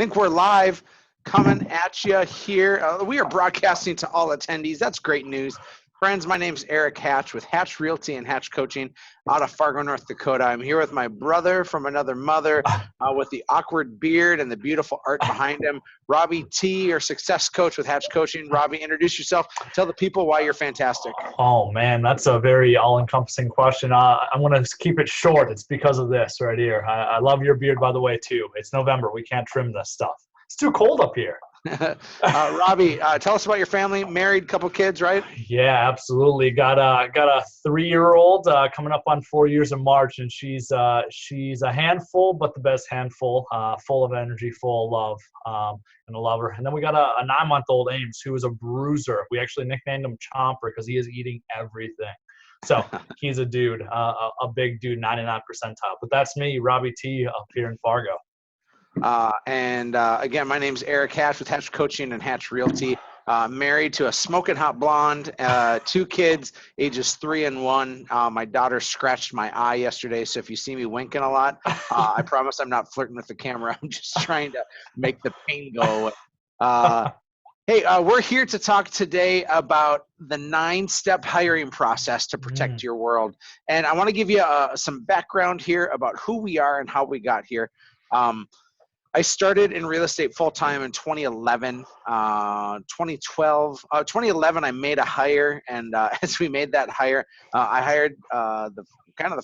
think we're live coming at you here. We are broadcasting to all attendees. That's great news. Friends, my name's Erik Hatch with Hatch Realty and Hatch Coaching out of Fargo, North Dakota. I'm here with my brother from another mother with the awkward beard and the beautiful art behind him, Robbie T, our success coach with Hatch Coaching. Robbie, introduce yourself. Tell the people why you're fantastic. Oh, man, that's a very all-encompassing question. I'm going to keep it short. It's because of this right here. I love your beard, by the way, too. It's November. We can't trim this stuff. It's too cold up here. Robbie, tell us about your family. Married, couple kids, right? Yeah, absolutely. Got a 3-year-old coming up on 4 years in March, and she's a handful, but the best handful. Full of energy, full of love, and a lover. And then we got a 9-month-old Ames, who is a bruiser. We actually nicknamed him Chomper because he is eating everything. So he's a dude, a big dude, 99 percentile. But that's me, Robbie T, up here in Fargo. Again, my name's Erik Hatch with Hatch Coaching and Hatch Realty. Married to a smoking hot blonde, 2 kids, ages 3 and 1. My daughter scratched my eye yesterday, so if you see me winking a lot, I promise I'm not flirting with the camera. I'm just trying to make the pain go away. Hey, we're here to talk today about the 9-step hiring process to protect your world. And I want to give you some background here about who we are and how we got here. I started in real estate full-time in 2011. 2011, I made a hire, and as we made that hire, I hired the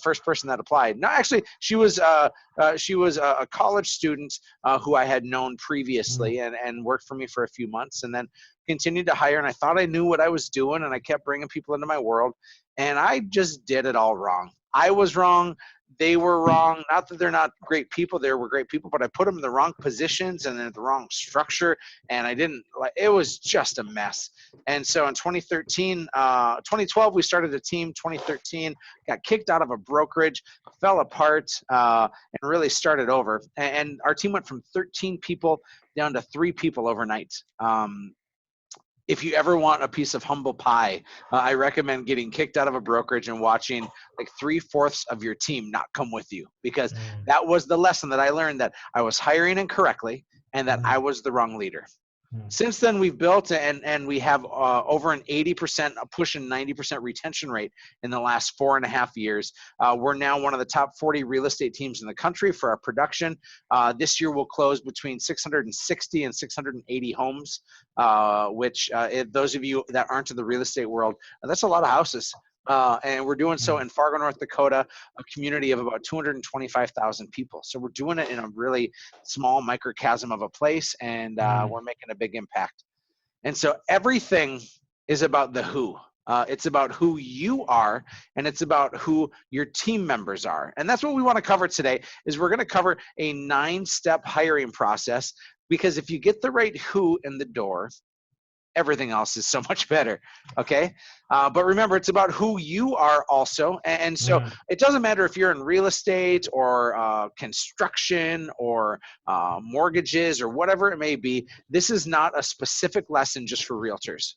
first person that applied. No, actually, she was a college student who I had known previously and worked for me for a few months, and then continued to hire. And I thought I knew what I was doing, and I kept bringing people into my world, and I just did it all wrong. I was wrong. They were wrong. Not that they're not great people. They were great people, but I put them in the wrong positions and in the wrong structure. And it was just a mess. And so in 2012, we started a team. 2013, got kicked out of a brokerage, fell apart, and really started over. And our team went from 13 people down to 3 people overnight. If you ever want a piece of humble pie, I recommend getting kicked out of a brokerage and watching like 3/4 of your team not come with you, because that was the lesson that I learned, that I was hiring incorrectly and that I was the wrong leader. Since then, we've built and we have over an 80%, pushing 90% retention rate in the last 4.5 years. We're now one of the top 40 real estate teams in the country for our production. This year, we'll close between 660 and 680 homes, which if those of you that aren't in the real estate world, that's a lot of houses. And we're doing so in Fargo, North Dakota, a community of about 225,000 people. So we're doing it in a really small microcosm of a place, and we're making a big impact. And so everything is about the who. It's about who you are, and it's about who your team members are. And that's what we want to cover today. Is we're going to cover a 9-step hiring process, because if you get the right who in the door, everything else is so much better. Okay. But remember, it's about who you are also. And so it doesn't matter if you're in real estate or construction or mortgages or whatever it may be. This is not a specific lesson just for realtors.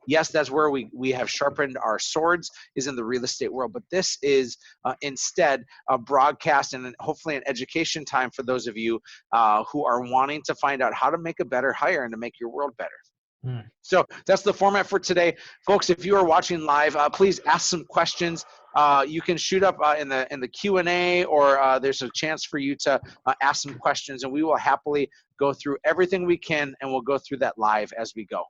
Yes, that's where we have sharpened our swords, is in the real estate world. But this is instead a broadcast and hopefully an education time for those of you who are wanting to find out how to make a better hire and to make your world better. So that's the format for today, folks. If you are watching live, please ask some questions. You can shoot up in the Q&A, or there's a chance for you to ask some questions, and we will happily go through everything we can, and we'll go through that live as we go.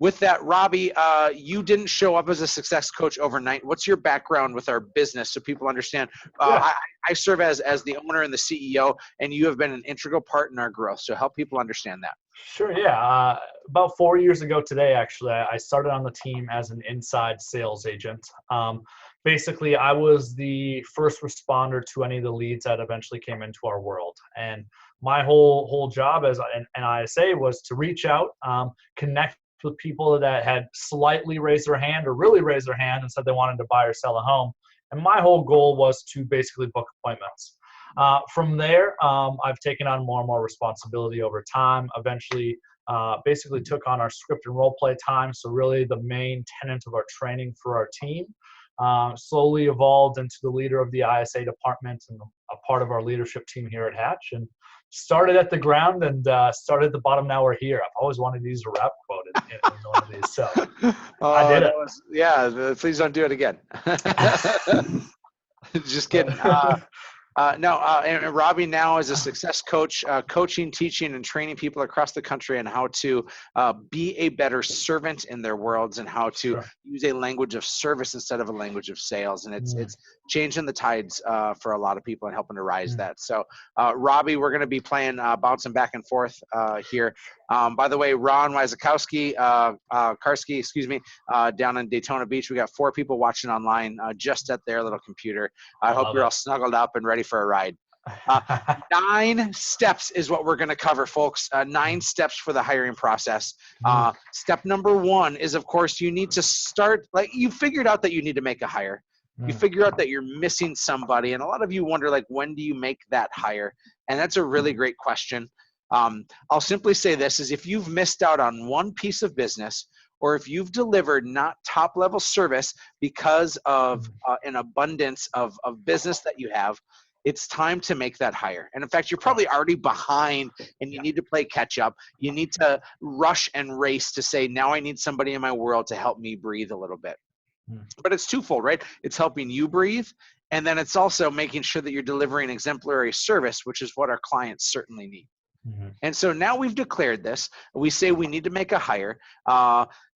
With that, Robbie, you didn't show up as a success coach overnight. What's your background with our business so people understand? I serve as the owner and the CEO, and you have been an integral part in our growth. So help people understand that. Sure, yeah. About 4 years ago today, actually, I started on the team as an inside sales agent. Basically, I was the first responder to any of the leads that eventually came into our world. And my whole job as an ISA was to reach out, connect with people that had slightly raised their hand or really raised their hand and said they wanted to buy or sell a home. And my whole goal was to basically book appointments. From there, I've taken on more and more responsibility over time. Eventually, basically took on our script and role play time. So really the main tenet of our training for our team. Slowly evolved into the leader of the ISA department and a part of our leadership team here at Hatch. And started at the ground and started at the bottom. Now we're here. I've always wanted to use a rap quote in one of these, so I did it. Please don't do it again. Just kidding. And Robbie now is a success coach, coaching, teaching, and training people across the country on how to be a better servant in their worlds and how to use a language of service instead of a language of sales. And it's changing the tides for a lot of people and helping to rise that. So, Robbie, we're going to be playing bouncing back and forth here. By the way, Ron Wyzakowski, Karski, down in Daytona Beach, we got 4 people watching online just at their little computer. I hope you're all snuggled up and ready for a ride. 9 steps is what we're going to cover, folks. 9 steps for the hiring process. Step number 1 is, of course, you need to start, like, you figured out that you need to make a hire. You figure out that you're missing somebody. And a lot of you wonder, like, when do you make that hire? And that's a really great question. I'll simply say this is if you've missed out on one piece of business, or if you've delivered not top level service because of an abundance of business that you have, it's time to make that hire. And in fact, you're probably already behind and you need to play catch up. You need to rush and race to say, now I need somebody in my world to help me breathe a little bit. But it's twofold, right? It's helping you breathe. And then it's also making sure that you're delivering exemplary service, which is what our clients certainly need. And so now we've declared this. We say we need to make a hire.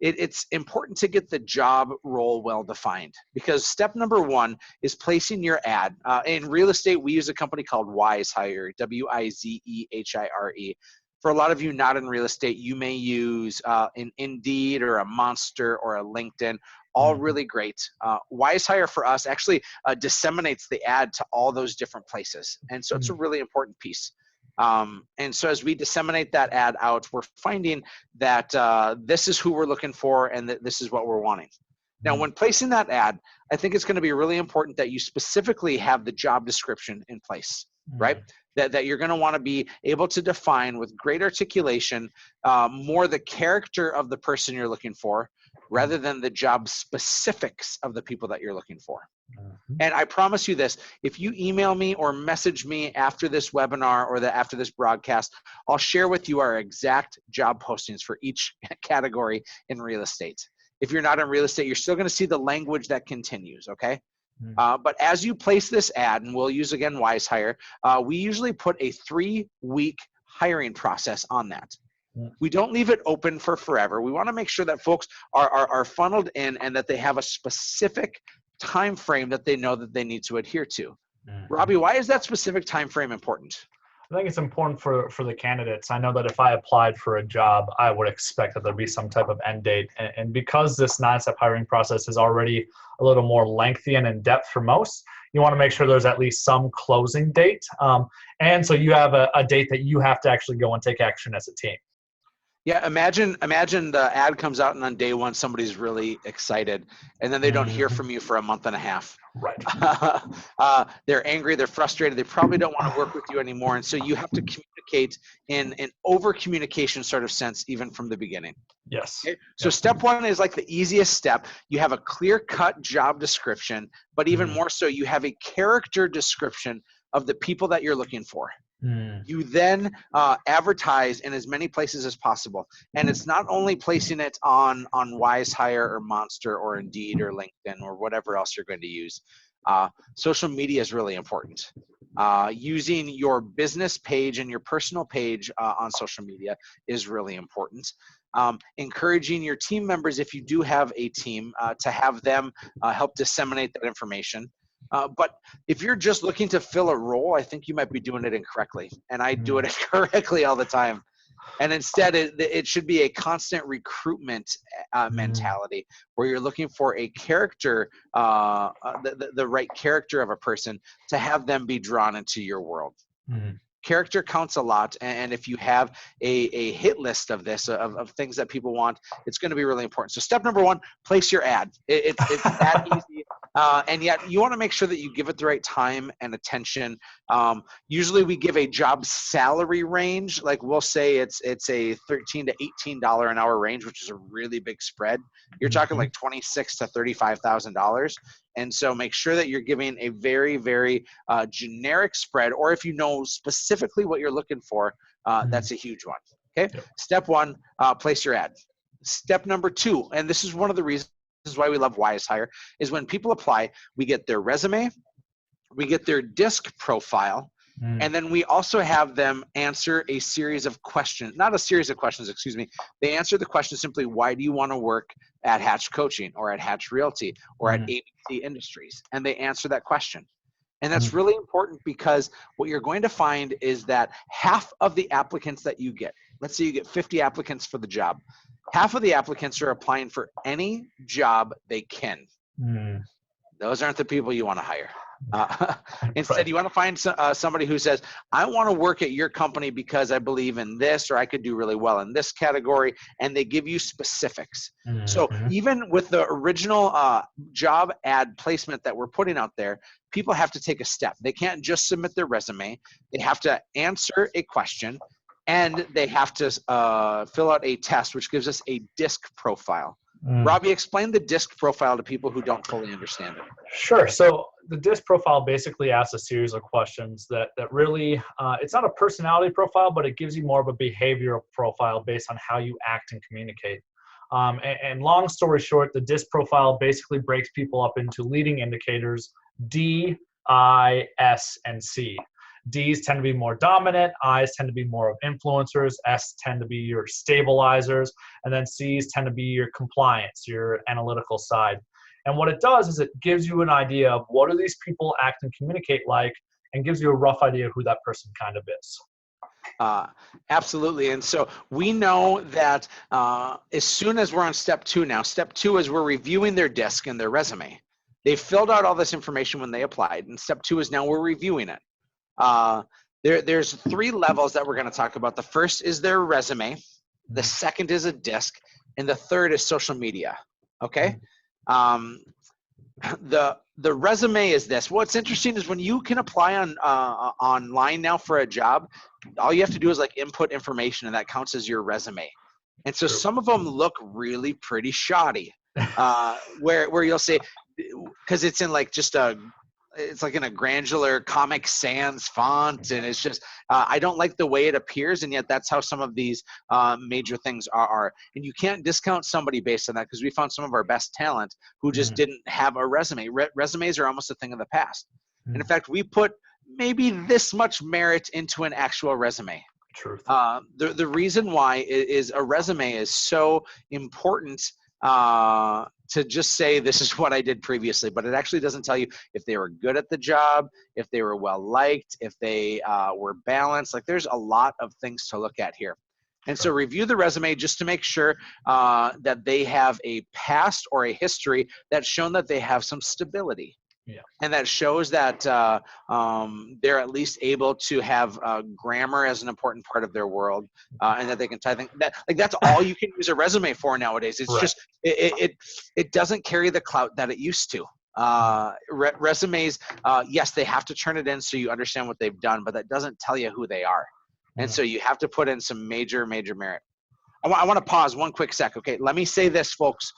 It's important to get the job role well defined, because step number 1 is placing your ad. In real estate, we use a company called WizeHire, WIZEHIRE. For a lot of you not in real estate, you may use an Indeed or a Monster or a LinkedIn. All really great. WizeHire for us actually disseminates the ad to all those different places. And so it's a really important piece. And so as we disseminate that ad out, we're finding that this is who we're looking for and that this is what we're wanting. Now, when placing that ad, I think it's going to be really important that you specifically have the job description in place, right? That you're going to want to be able to define with great articulation more the character of the person you're looking for rather than the job specifics of the people that you're looking for. And I promise you this, if you email me or message me after this webinar or after this broadcast, I'll share with you our exact job postings for each category in real estate. If you're not in real estate, you're still going to see the language that continues, okay? But as you place this ad, and we'll use, again, WizeHire, we usually put a 3-week hiring process on that. We don't leave it open for forever. We want to make sure that folks are funneled in and that they have a specific time frame that they know that they need to adhere to. Robbie, why is that specific time frame important? I think it's important for the candidates. I know that if I applied for a job, I would expect that there'd be some type of end date. And because this 9-step hiring process is already a little more lengthy and in depth for most, you want to make sure there's at least some closing date. And so you have a date that you have to actually go and take action as a team. Yeah, imagine the ad comes out and on day 1 somebody's really excited and then they don't hear from you for a month and a half. Right. They're angry, they're frustrated, they probably don't want to work with you anymore, and so you have to communicate in an over communication sort of sense even from the beginning. Yes. Okay? So step 1 is like the easiest step. You have a clear-cut job description, but even more so, you have a character description of the people that you're looking for. You then advertise in as many places as possible. And it's not only placing it on WizeHire or Monster or Indeed or LinkedIn or whatever else you're going to use. Social media is really important. Using your business page and your personal page on social media is really important. Encouraging your team members, if you do have a team, to have them help disseminate that information. But if you're just looking to fill a role, I think you might be doing it incorrectly. And I do it incorrectly all the time. And instead, it should be a constant recruitment mentality where you're looking for a character, the right character of a person to have them be drawn into your world. Character counts a lot, and if you have a hit list of this, of things that people want, it's going to be really important. So step number 1, place your ad. It's that easy. And yet you want to make sure that you give it the right time and attention. Usually we give a job salary range. Like we'll say it's a $13 to $18 an hour range, which is a really big spread. You're talking like $26,000 to $35,000. And so make sure that you're giving a very, very generic spread, or if you know specifically what you're looking for, that's a huge one. Okay. Yep. Step one, place your ad. Step number two, and this is one of the reasons why we love Wise Hire, is when people apply, we get their resume, we get their DISC profile, and then we also have them answer a series of questions, not a series of questions, excuse me. They answer the question simply, why do you want to work at Hatch Coaching or at Hatch Realty or at ABC Industries? And they answer that question. And that's really important, because what you're going to find is that half of the applicants that you get, let's say you get 50 applicants for the job, half of the applicants are applying for any job they can. Those aren't the people you want to hire. Instead, you want to find somebody who says, I want to work at your company because I believe in this, or I could do really well in this category, and they give you specifics. So even with the original job ad placement that we're putting out there, people have to take a step. They can't just submit their resume. They have to answer a question, and they have to fill out a test, which gives us a DISC profile. Robbie, explain the DISC profile to people who don't fully understand it. Sure. So the DISC profile basically asks a series of questions that really, it's not a personality profile, but it gives you more of a behavioral profile based on how you act and communicate. And long story short, the DISC profile basically breaks people up into leading indicators, D, I, S, and C. Ds tend to be more dominant, Is tend to be more of influencers, S tend to be your stabilizers, and then Cs tend to be your compliance, your analytical side. And what it does is it gives you an idea of what do these people act and communicate like, and gives you a rough idea of who that person kind of is. Absolutely. And so we know that as soon as we're on step two now, step two is we're reviewing their DISC and their resume. They filled out all this information when they applied, and step two is now we're reviewing it. There's three levels that we're going to talk about. The first is their resume. The second is a DISC, and the third is social media. Okay. The resume is this. What's interesting is when you can apply on online now for a job, all you have to do is like input information, and that counts as your resume. And so some of them look really pretty shoddy, where you'll say, because it's in like just it's like in a granular Comic Sans font, and it's just I don't like the way it appears, and yet that's how some of these major things are. And you can't discount somebody based on that, because we found some of our best talent who just didn't have a resume. Resumes are almost a thing of the past. And in fact, we put maybe this much merit into an actual resume. Truth. The reason why is a resume is so important to just say this is what I did previously, but it actually doesn't tell you if they were good at the job, if they were well liked, if they were balanced. Like there's a lot of things to look at here. And so review the resume just to make sure that they have a past or a history that's shown that they have some stability. Yeah. And that shows that they're at least able to have grammar as an important part of their world, and that they can type. That's all you can use a resume for nowadays. It's just it doesn't carry the clout that it used to. Resumes, yes, they have to turn it in so you understand what they've done, but that doesn't tell you who they are. And so you have to put in some major merit. I want to pause one quick sec. Okay, let me say this, folks.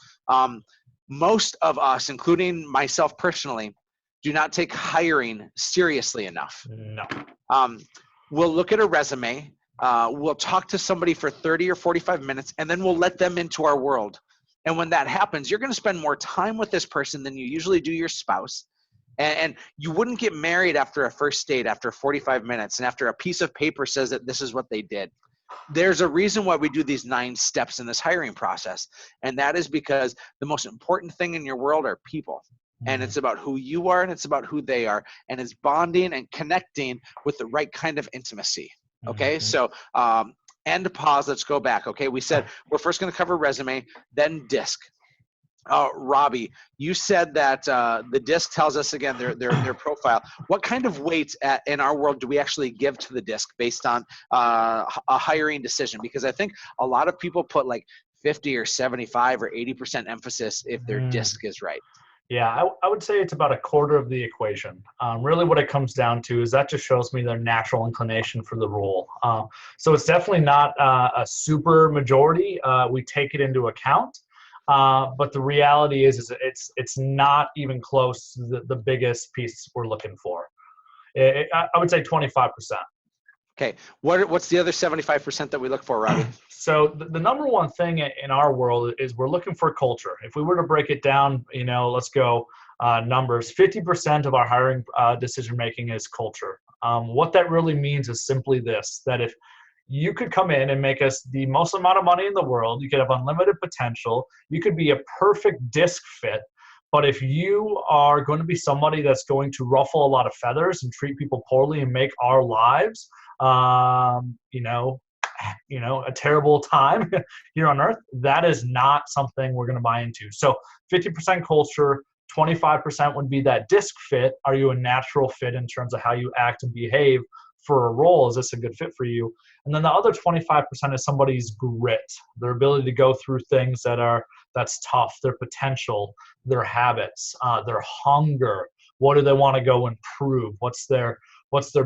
Most of us, including myself personally, do not take hiring seriously enough. No. We'll look at a resume, we'll talk to somebody for 30 or 45 minutes, and then we'll let them into our world. And when that happens, you're going to spend more time with this person than you usually do your spouse. And you wouldn't get married after a first date, after 45 minutes, and after a piece of paper says that this is what they did. There's a reason why we do these 9 steps in this hiring process. And that is because the most important thing in your world are people. And it's about who you are, and it's about who they are. And it's bonding and connecting with the right kind of intimacy. Okay, so end pause, let's go back. Okay, we said we're first going to cover resume, then DISC. Robbie, you said that the DISC tells us again their profile. What kind of weight in our world do we actually give to the DISC based on a hiring decision? Because I think a lot of people put like 50 or 75 or 80% emphasis if their DISC is right. Yeah, I would say it's about a quarter of the equation. Really what it comes down to is that just shows me their natural inclination for the role. So it's definitely not a super majority. We take it into account. But the reality is it's not even close to the biggest piece we're looking for. I would say 25%. Okay. What's the other 75% that we look for, Robbie? So the number one thing in our world is we're looking for culture. If we were to break it down, let's go numbers. 50% of our hiring decision making is culture. What that really means is simply this: that if you could come in and make us the most amount of money in the world, you could have unlimited potential, you could be a perfect disc fit. But if you are going to be somebody that's going to ruffle a lot of feathers and treat people poorly and make our lives, a terrible time here on earth, that is not something we're going to buy into. So 50% culture, 25% would be that disc fit. Are you a natural fit in terms of how you act and behave for a role? Is this a good fit for you? And then the other 25% is somebody's grit, their ability to go through things that's tough, their potential, their habits, their hunger. What do they want to go improve? What's their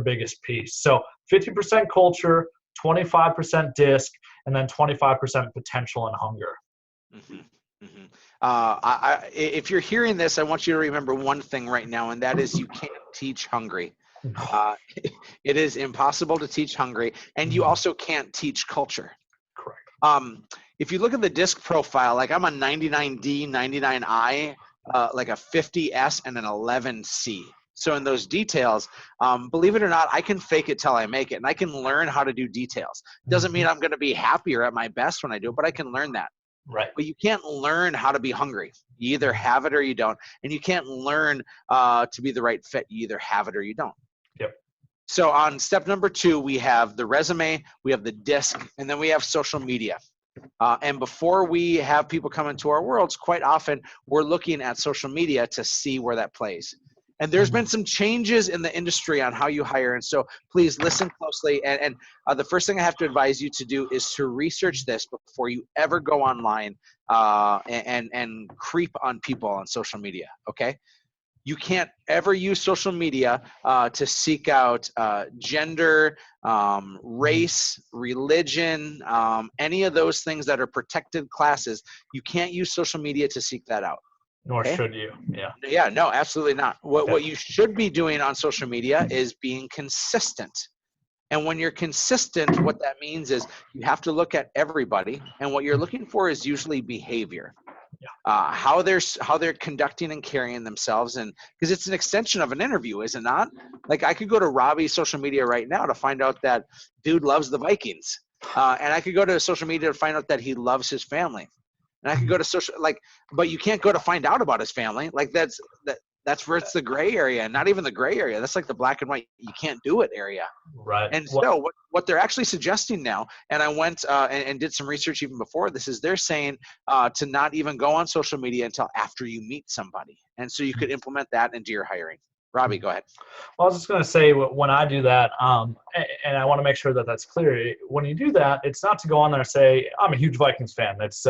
biggest piece? So 50% culture, 25% disc, and then 25% potential and hunger. Mm-hmm. If you're hearing this, I want you to remember one thing right now, and that is you can't teach hungry. It is impossible to teach hungry, and you also can't teach culture. Correct. If you look at the disc profile, like I'm a 99D, 99I, like a 50S, and an 11C. So in those details, believe it or not, I can fake it till I make it, and I can learn how to do details. Doesn't mean I'm going to be happier at my best when I do it, but I can learn that. Right. But you can't learn how to be hungry. You either have it or you don't. And you can't learn to be the right fit. You either have it or you don't. Yep. So on step number 2, we have the resume, we have the disc, and then we have social media. And before we have people come into our worlds, quite often we're looking at social media to see where that plays. And there's been some changes in the industry on how you hire. And so please listen closely. And the first thing I have to advise you to do is to research this before you ever go online and creep on people on social media, okay? You can't ever use social media to seek out gender, race, religion, any of those things that are protected classes. You can't use social media to seek that out. Nor Okay? should you. Yeah. Yeah, no, absolutely not. What you should be doing on social media is being consistent. And when you're consistent, what that means is you have to look at everybody, and what you're looking for is usually behavior. How they're conducting and carrying themselves, and because it's an extension of an interview, is it not? Like I could go to Robbie's social media right now to find out that dude loves the Vikings, and I could go to social media to find out that he loves his family, and I could go to social but you can't go to find out about his family. Like that's where it's the gray area, not even the gray area. That's like the black and white. You can't do it area. Right. And so what they're actually suggesting now, and I went and did some research even before this, is they're saying to not even go on social media until after you meet somebody. And so you could implement that into your hiring. Robbie, go ahead. Well, I was just going to say, when I do that, and I want to make sure that that's clear, when you do that, it's not to go on there and say, I'm a huge Vikings fan. It's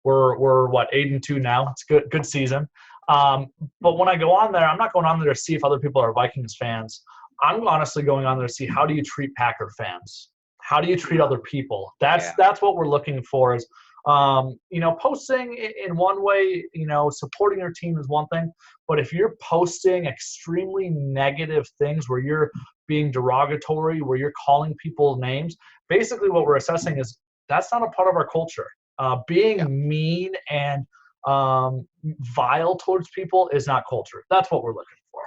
we're what, 8-2 now. It's good season. But when I go on there, I'm not going on there to see if other people are Vikings fans. I'm honestly going on there to see, how do you treat Packer fans? How do you treat other people? That's what we're looking for. Is posting in one way, supporting your team is one thing, but if you're posting extremely negative things where you're being derogatory, where you're calling people names, basically what we're assessing is that's not a part of our culture. Being mean and vile towards people is not culture. That's what we're looking for.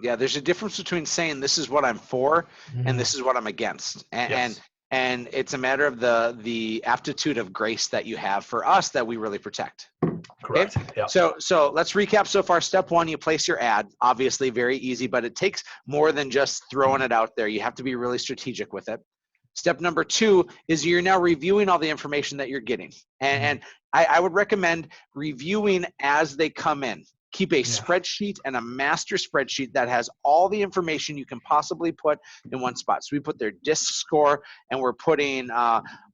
Yeah, there's a difference between saying this is what I'm for and this is what I'm against. And it's a matter of the aptitude of grace that you have for us that we really protect. Correct. Okay? Yep. So let's recap so far. Step 1, you place your ad. Obviously very easy, but it takes more than just throwing it out there. You have to be really strategic with it. Step number 2 is you're now reviewing all the information that you're getting. And I would recommend reviewing as they come in. keep a Yeah. spreadsheet and a master spreadsheet that has all the information you can possibly put in one spot. So we put their DISC score, and we're putting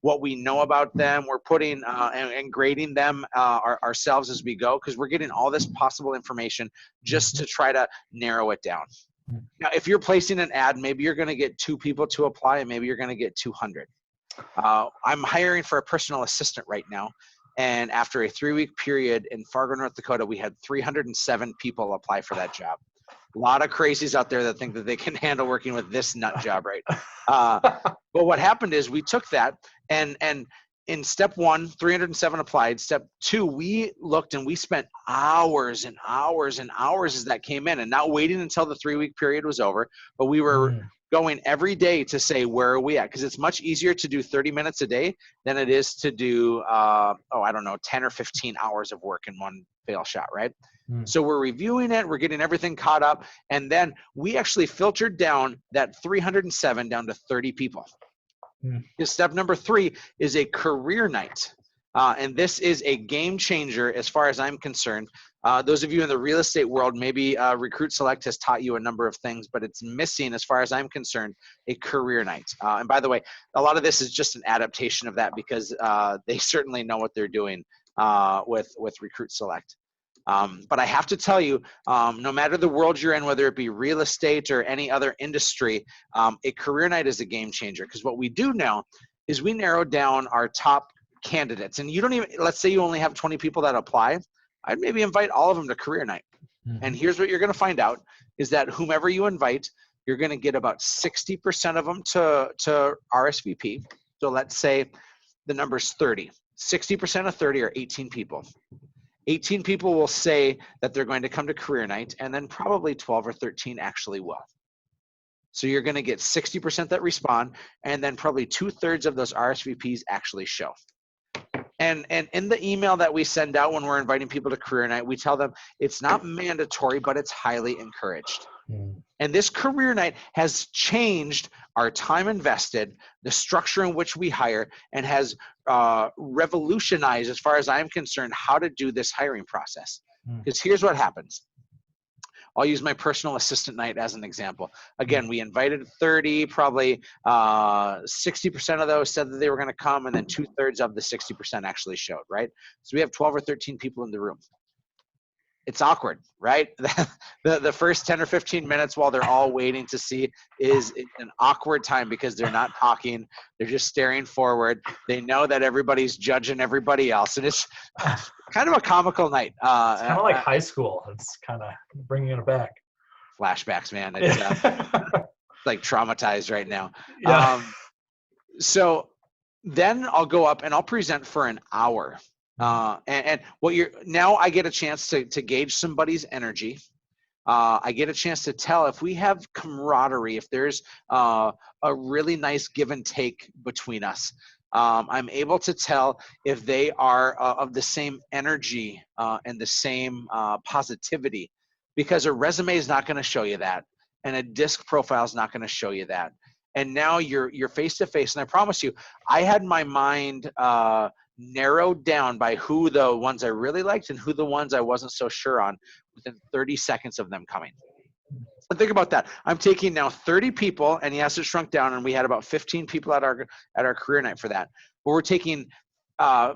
what we know about them. We're putting and grading them ourselves as we go, because we're getting all this possible information just to try to narrow it down. Now, if you're placing an ad, maybe you're going to get 2 people to apply, and maybe you're going to get 200. I'm hiring for a personal assistant right now. And after a 3-week period in Fargo, North Dakota, we had 307 people apply for that job. A lot of crazies out there that think that they can handle working with this nut job, right? But what happened is we took that, and in step 1, 307 applied. Step 2, we looked and we spent hours and hours and hours as that came in, and not waiting until the 3-week period was over, but we were going every day to say, where are we at? Because it's much easier to do 30 minutes a day than it is to do, 10 or 15 hours of work in one fail shot, right? So we're reviewing it, we're getting everything caught up, and then we actually filtered down that 307 down to 30 people. Because step number 3 is a career night. And this is a game changer as far as I'm concerned. Those of you in the real estate world, maybe Recruit Select has taught you a number of things, but it's missing, as far as I'm concerned, a career night. And by the way, a lot of this is just an adaptation of that, because they certainly know what they're doing with Recruit Select. But I have to tell you, no matter the world you're in, whether it be real estate or any other industry, a career night is a game changer, because what we do now is we narrow down our top candidates. And you don't even, let's say you only have 20 people that apply, I'd maybe invite all of them to career night. And here's what you're going to find out is that whomever you invite, you're going to get about 60% of them to RSVP. So let's say the number's 30. 60% of 30 are 18 people. 18 people will say that they're going to come to career night, and then probably 12 or 13 actually will. So you're going to get 60% that respond, and then probably 2/3 of those RSVPs actually show. And in the email that we send out when we're inviting people to career night, we tell them it's not mandatory, but it's highly encouraged. And this career night has changed our time invested, the structure in which we hire, and has revolutionized, as far as I'm concerned, how to do this hiring process. Because here's what happens. I'll use my personal assistant night as an example. Again, we invited 30, probably 60% of those said that they were going to come, and then 2/3 of the 60% actually showed, right? So we have 12 or 13 people in the room. It's awkward, right? The first 10 or 15 minutes while they're all waiting to see is an awkward time, because they're not talking. They're just staring forward. They know that everybody's judging everybody else. And it's kind of a comical night. It's kind of like high school. It's kind of bringing it back. Flashbacks, man. It's like traumatized right now. Yeah. So then I'll go up and I'll present for an hour. And what now I get a chance to gauge somebody's energy. I get a chance to tell if we have camaraderie, if there's a really nice give and take between us. I'm able to tell if they are of the same energy and the same positivity, because a resume is not going to show you that, and a DISC profile is not going to show you that. And now you're face to face, and I promise you, I had my mind narrowed down by who the ones I really liked and who the ones I wasn't so sure on within 30 seconds of them coming. But think about that. I'm taking now 30 people, and yes, it shrunk down, and we had about 15 people at our career night for that. But we're taking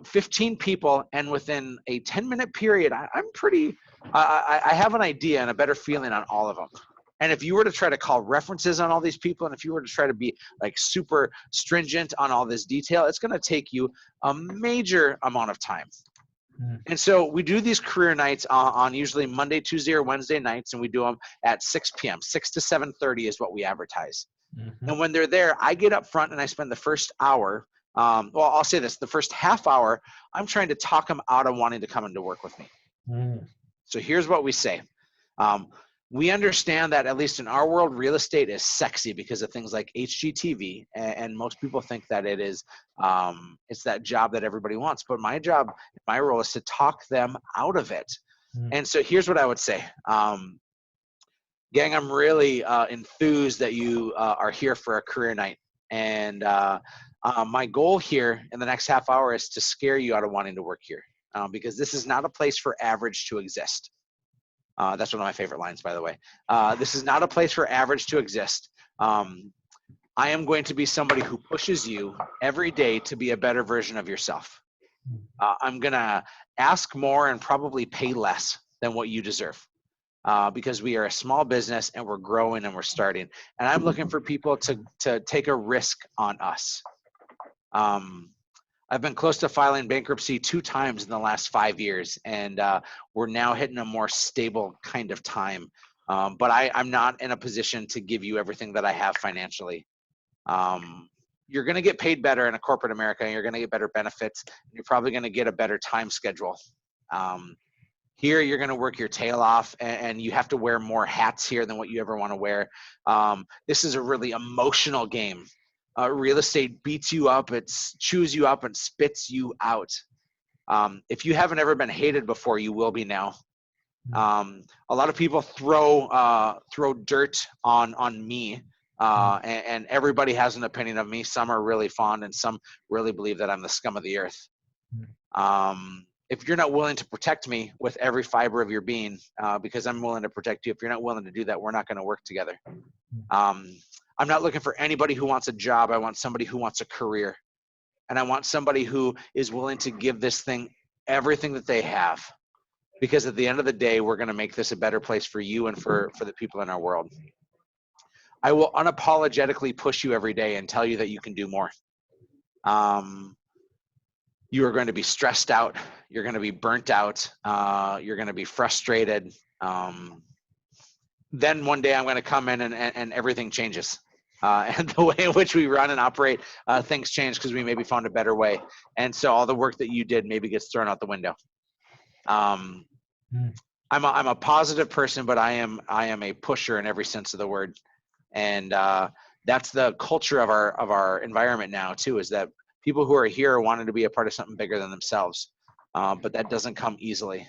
15 people, and within a 10-minute period, I have an idea and a better feeling on all of them. And if you were to try to call references on all these people, and if you were to try to be like super stringent on all this detail, it's going to take you a major amount of time. And so we do these career nights on usually Monday, Tuesday, or Wednesday nights, and we do them at 6 p.m. 6 to 7:30 is what we advertise. And when they're there, I get up front and I spend the first hour, well, I'll say this, the first half hour, I'm trying to talk them out of wanting to come into work with me. So here's what we say. We understand that, at least in our world, real estate is sexy because of things like HGTV, and most people think that it is, it's that job that everybody wants. But my job, my role is to talk them out of it. And so here's what I would say. Gang, I'm really enthused that you are here for a career night. And my goal here in the next half hour is to scare you out of wanting to work here, because this is not a place for average to exist. That's one of my favorite lines, by the way. This is not a place for average to exist. I am going to be somebody who pushes you every day to be a better version of yourself. I'm going to ask more and probably pay less than what you deserve, because we are a small business and we're growing and we're starting. And I'm looking for people to take a risk on us. I've been close to filing bankruptcy 2 times in the last 5 years, and we're now hitting a more stable kind of time. But I'm not in a position to give you everything that I have financially. You're going to get paid better in a corporate America, and you're going to get better benefits. And you're probably going to get a better time schedule. Here, you're going to work your tail off, and you have to wear more hats here than what you ever want to wear. This is a really emotional game. Real estate beats you up, it chews you up and spits you out. If you haven't ever been hated before, you will be now. A lot of people throw dirt on me, and everybody has an opinion of me. Some are really fond, and some really believe that I'm the scum of the earth. If you're not willing to protect me with every fiber of your being, because I'm willing to protect you, if you're not willing to do that, we're not going to work together. I'm not looking for anybody who wants a job. I want somebody who wants a career. And I want somebody who is willing to give this thing everything that they have. Because at the end of the day, we're going to make this a better place for you and for the people in our world. I will unapologetically push you every day and tell you that you can do more. You are going to be stressed out. You're going to be burnt out. You're going to be frustrated. Then one day I'm going to come in and everything changes. And the way in which we run and operate, things change because we maybe found a better way. And so all the work that you did maybe gets thrown out the window. I'm a positive person, but I am a pusher in every sense of the word. And that's the culture of our environment now too, is that people who are here wanted to be a part of something bigger than themselves. But that doesn't come easily.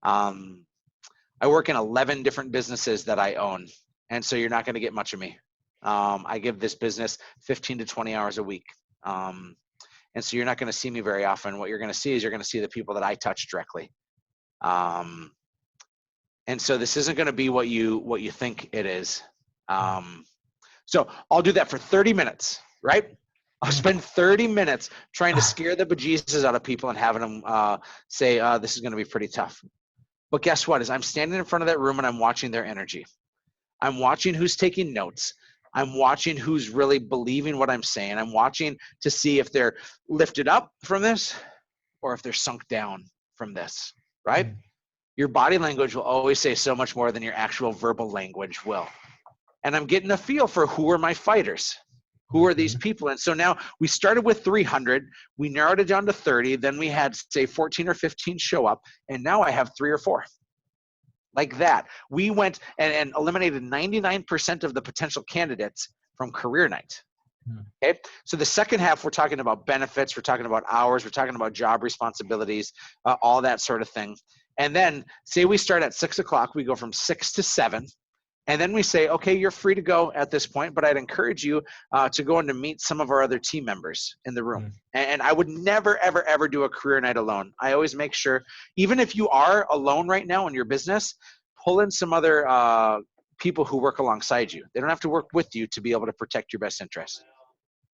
I work in 11 different businesses that I own. And so you're not going to get much of me. I give this business 15 to 20 hours a week. And so you're not going to see me very often. What you're going to see is you're going to see the people that I touch directly. And so this isn't going to be what you think it is. So I'll do that for 30 minutes, right? I'll spend 30 minutes trying to scare the bejesus out of people and having them say, this is going to be pretty tough. But guess what? Is I'm standing in front of that room and I'm watching their energy. I'm watching who's taking notes. I'm watching who's really believing what I'm saying. I'm watching to see if they're lifted up from this or if they're sunk down from this, right? Your body language will always say so much more than your actual verbal language will. And I'm getting a feel for who are my fighters. Who are these people? And so now we started with 300. We narrowed it down to 30. Then we had, say, 14 or 15 show up. And now I have 3 or 4. Like that. We went and eliminated 99% of the potential candidates from career night. Okay. So the second half, we're talking about benefits. We're talking about hours. We're talking about job responsibilities, all that sort of thing. And then say we start at 6 o'clock, we go from 6 to 7. And then we say, okay, you're free to go at this point, but I'd encourage you to go and to meet some of our other team members in the room. And I would never, ever, ever do a career night alone. I always make sure, even if you are alone right now in your business, pull in some other people who work alongside you. They don't have to work with you to be able to protect your best interests.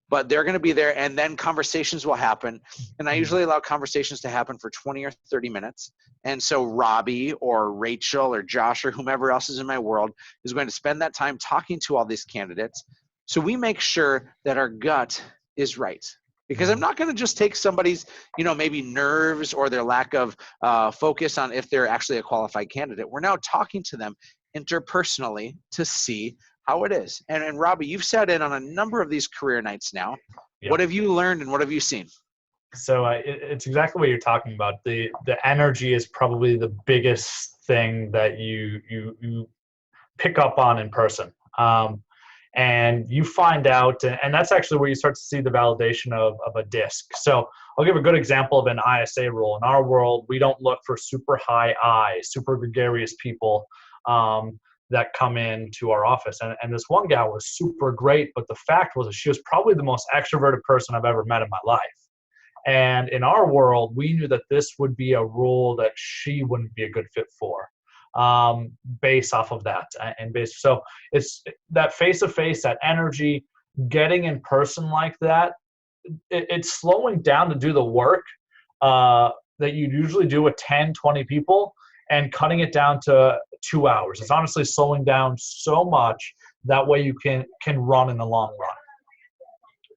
But they're going to be there, and then conversations will happen. And I usually allow conversations to happen for 20 or 30 minutes. And so Robbie or Rachel or Josh or whomever else is in my world is going to spend that time talking to all these candidates. So we make sure that our gut is right. Because I'm not going to just take somebody's, maybe nerves or their lack of focus on if they're actually a qualified candidate. We're now talking to them interpersonally to see how it is. And Robbie, you've sat in on a number of these career nights now. Yeah. What have you learned and what have you seen? So it's exactly what you're talking about. The energy is probably the biggest thing that you pick up on in person. And you find out, and that's actually where you start to see the validation of a disc. So I'll give a good example of an ISA role. In our world, we don't look for super high I, super gregarious people that come into our office. And this one gal was super great, but the fact was that she was probably the most extroverted person I've ever met in my life. And in our world, we knew that this would be a role that she wouldn't be a good fit for. based off of that. So it's that face-to-face, that energy, getting in person like that, it's slowing down to do the work that you usually do with 10, 20 people and cutting it down to 2 hours. It's honestly slowing down so much. That way you can run in the long run.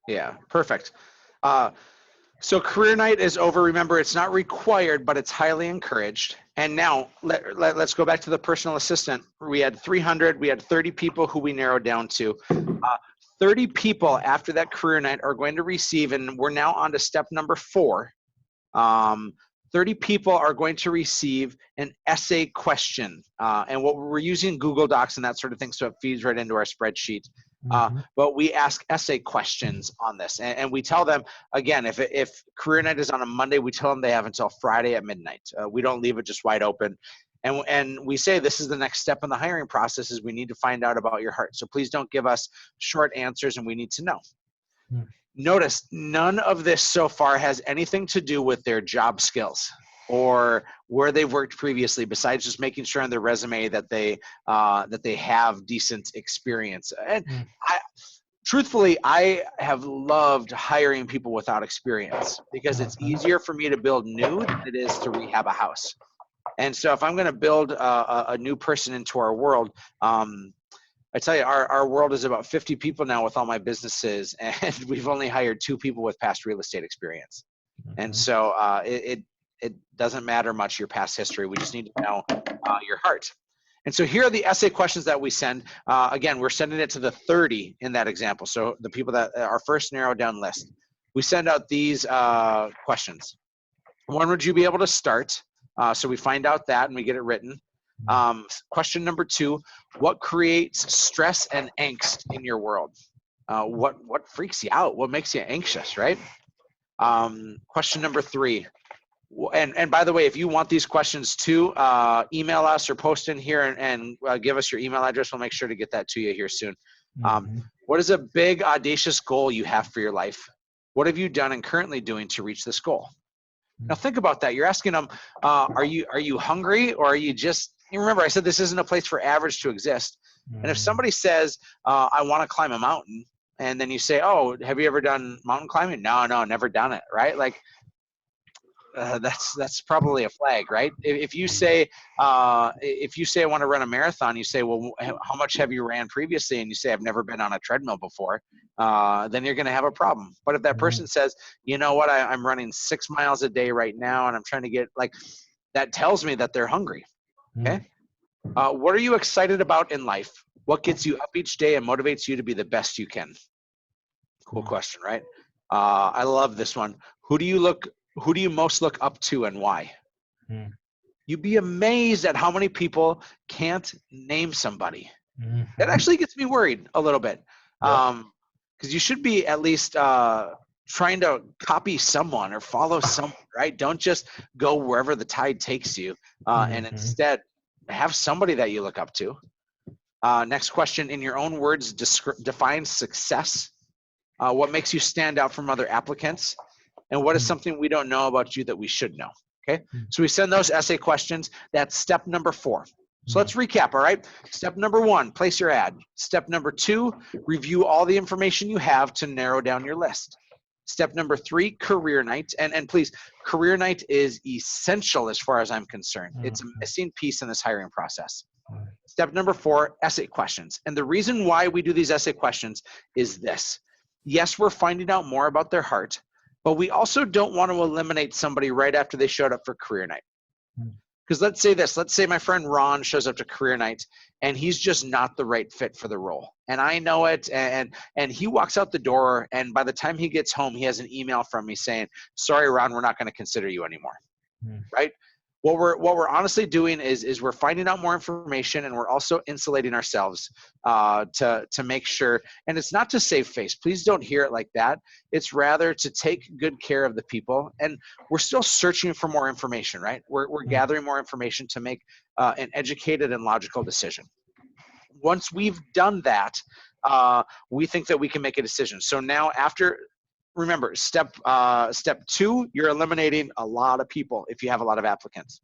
Yeah, perfect. So career night is over. Remember, it's not required, but it's highly encouraged. And now let's go back to the personal assistant. We had 300. We had 30 people who we narrowed down to. 30 people after that career night are going to receive, and we're now on to step number 4. 30 people are going to receive an essay question. And what we're using Google Docs and that sort of thing, so it feeds right into our spreadsheet. But we ask essay questions on this, and we tell them, again, if career night is on a Monday, we tell them they have until Friday at midnight. We don't leave it just wide open. And we say this is the next step in the hiring process, is we need to find out about your heart. So please don't give us short answers, and we need to know. Notice none of this so far has anything to do with their job skills or where they've worked previously, besides just making sure on their resume that they have decent experience. And truthfully, I have loved hiring people without experience, because it's easier for me to build new than it is to rehab a house. And so if I'm going to build a new person into our world, I tell you, our world is about 50 people now with all my businesses, and we've only hired 2 people with past real estate experience. And so it doesn't matter much your past history. We just need to know your heart. And so here are the essay questions that we send. Again, we're sending it to the 30 in that example. So the people that our first narrowed down list, we send out these questions. When would you be able to start? So we find out that and we get it written. Question number 2, what creates stress and angst in your world? What freaks you out? What makes you anxious, right? Question number 3, and by the way, if you want these questions too, email us or post in here and give us your email address. We'll make sure to get that to you here soon. What is a big, audacious goal you have for your life? What have you done and currently doing to reach this goal? Now think about that. You're asking them, are you hungry, or are you just, you remember I said this isn't a place for average to exist. And if somebody says, I want to climb a mountain, and then you say, oh, have you ever done mountain climbing? No, never done it, right? Like, that's probably a flag, right? If you say I want to run a marathon, you say, well, how much have you ran previously? And you say, I've never been on a treadmill before. Then you're going to have a problem. But if that person says, you know what, I'm running 6 miles a day right now, and I'm trying to get, like, that tells me that they're hungry. Okay. What are you excited about in life? What gets you up each day and motivates you to be the best you can? Cool question, right? I love this one. Who do you most look up to, and why? You'd be amazed at how many people can't name somebody. That actually gets me worried a little bit. Because you should be at least trying to copy someone or follow someone, right? Don't just go wherever the tide takes you, and instead have somebody that you look up to. Next question, in your own words, define success. What makes you stand out from other applicants? And what is something we don't know about you that we should know? Okay, so we send those essay questions. That's step number 4. So let's recap, all right? Step number 1, place your ad. Step number 2, review all the information you have to narrow down your list. Step number 3, career night. And please, career night is essential as far as I'm concerned. It's a missing piece in this hiring process. Step number 4, essay questions. And the reason why we do these essay questions is this. Yes, we're finding out more about their heart, but we also don't want to eliminate somebody right after they showed up for career night. Because let's say my friend Ron shows up to career night and he's just not the right fit for the role. And I know it, and he walks out the door, and by the time he gets home, he has an email from me saying, sorry, Ron, we're not going to consider you anymore, right? What we're honestly doing is we're finding out more information, and we're also insulating ourselves to make sure. And it's not to save face. Please don't hear it like that. It's rather to take good care of the people. And we're still searching for more information, right? We're gathering more information to make an educated and logical decision. Once we've done that, we think that we can make a decision. So now remember, step 2, you're eliminating a lot of people if you have a lot of applicants.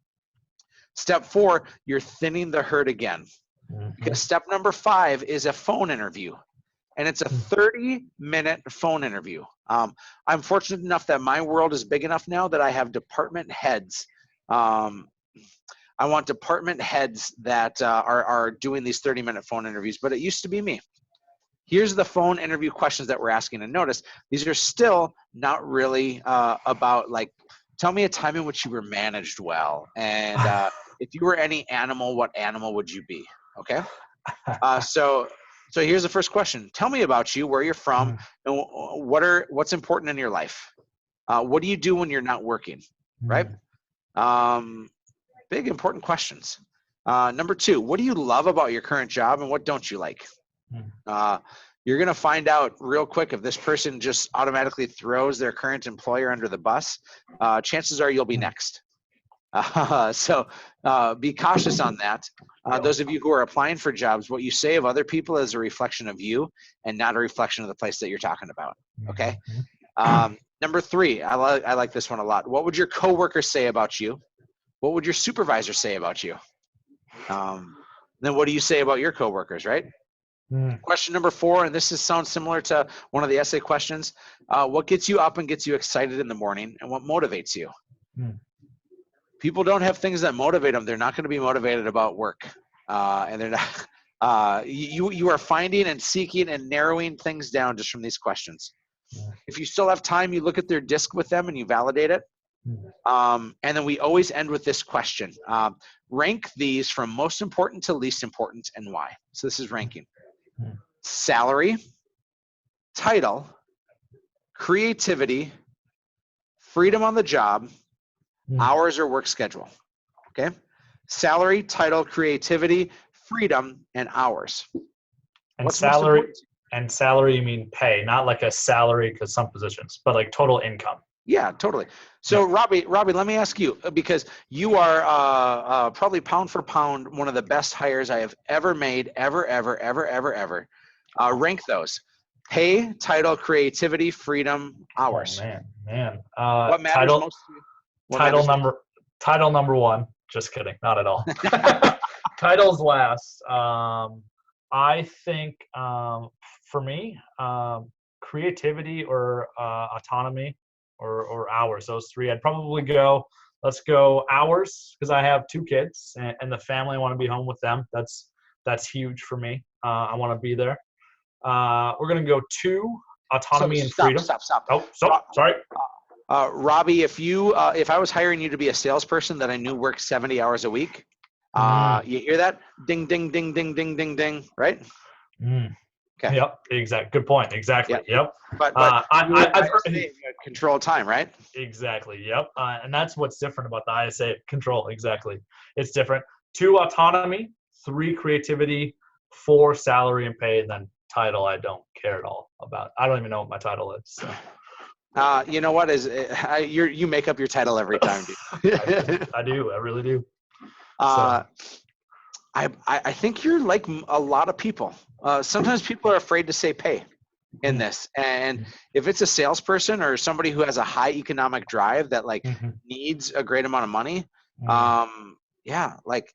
Step 4, you're thinning the herd again. Because step number 5 is a phone interview. And it's a 30-minute phone interview. I'm fortunate enough that my world is big enough now that I have department heads. I want department heads that are doing these 30-minute phone interviews, but it used to be me. Here's the phone interview questions that we're asking. And notice, these are still not really about, like, tell me a time in which you were managed well. And if you were any animal, what animal would you be? Okay? So here's the first question. Tell me about you, where you're from, and what's important in your life. What do you do when you're not working, right? Big important questions. Number 2, what do you love about your current job and what don't you like? You're going to find out real quick if this person just automatically throws their current employer under the bus. Chances are you'll be next. So be cautious on that. Those of you who are applying for jobs, what you say of other people is a reflection of you and not a reflection of the place that you're talking about. Okay. Number 3, I like this one a lot. What would your coworkers say about you? What would your supervisor say about you? Then what do you say about your coworkers, right? Question number 4, and sounds similar to one of the essay questions. What gets you up and gets you excited in the morning, and what motivates you? People don't have things that motivate them. They're not going to be motivated about work, and they're not. You are finding and seeking and narrowing things down just from these questions. If you still have time, you look at their disc with them and you validate it. And then we always end with this question. Rank these from most important to least important and why. So this is ranking. Salary, title, creativity, freedom on the job, hours or work schedule. Okay? Salary, title, creativity, freedom, and hours. And What's salary, you mean pay, not like a salary because some positions, but like total income. Yeah, totally. So Robbie, let me ask you, because you are probably pound for pound one of the best hires I have ever made, ever. Rank those: pay, title, creativity, freedom, hours. Oh, man. What matters most to you? Title number 1. Just kidding. Not at all. Title's last. I think for me, creativity or autonomy or hours, those 3. I'd probably let's go hours, because I have 2 kids and the family. I want to be home with them. That's huge for me. I want to be there. We're going to go 2, autonomy and freedom. Stop. Oh, sorry. Robbie, if I was hiring you to be a salesperson that I knew worked 70 hours a week, you hear that? Ding, ding, ding, ding, ding, ding, ding, right? Okay. Yep. Exactly. Good point. Exactly. Yep. But I've heard control time, right? Exactly. Yep. And that's what's different about the ISA control. Exactly. It's different. 2, autonomy, 3, creativity, 4, salary and pay, and then title I don't care at all about. I don't even know what my title is. So. You know what you make up your title every time, dude. I do. I really do. I think you're like a lot of people. Sometimes people are afraid to say pay in this. And if it's a salesperson or somebody who has a high economic drive that needs a great amount of money, like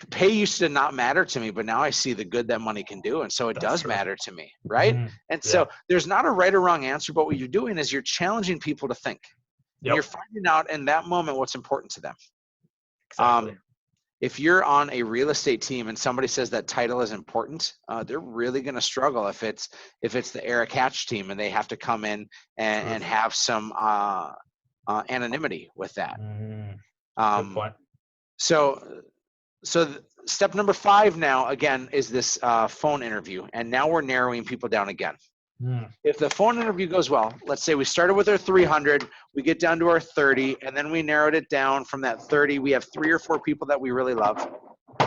pay used to not matter to me, but now I see the good that money can do. And so it does matter to me. Right. And so there's not a right or wrong answer, but what you're doing is you're challenging people to think. And you're finding out in that moment what's important to them. Exactly. If you're on a real estate team and somebody says that title is important, they're really going to struggle if it's the Erik Hatch team and they have to come in and have some anonymity with that. Good point. So step number 5 now, again, is this phone interview. And now we're narrowing people down again. If the phone interview goes well, let's say we started with our 300, we get down to our 30, and then we narrowed it down from that 30. We have 3 or 4 people that we really love.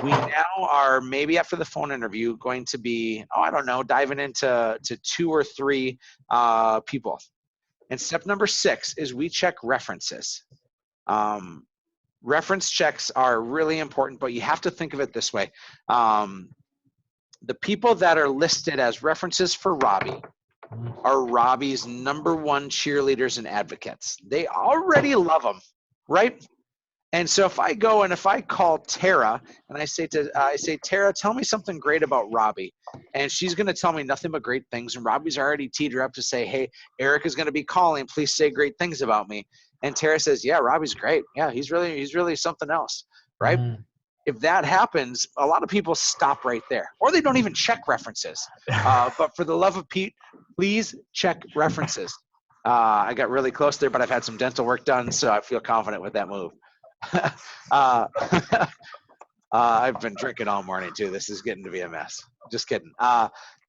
We now are, maybe after the phone interview, going to be, diving into 2 or 3 people. And step number 6 is we check references. Reference checks are really important, but you have to think of it this way. The people that are listed as references for Robbie are Robbie's #1 cheerleaders and advocates. They already love him, right? And so if I go and if I call Tara and I say Tara, tell me something great about Robbie, and she's going to tell me nothing but great things. And Robbie's already teed her up to say, hey, Erik is going to be calling. Please say great things about me. And Tara says, yeah, Robbie's great. Yeah, he's really something else, right? Mm. If that happens, a lot of people stop right there, or they don't even check references. But for the love of Pete, please check references. I got really close there, but I've had some dental work done, so I feel confident with that move. I've been drinking all morning too. This is getting to be a mess. Just kidding.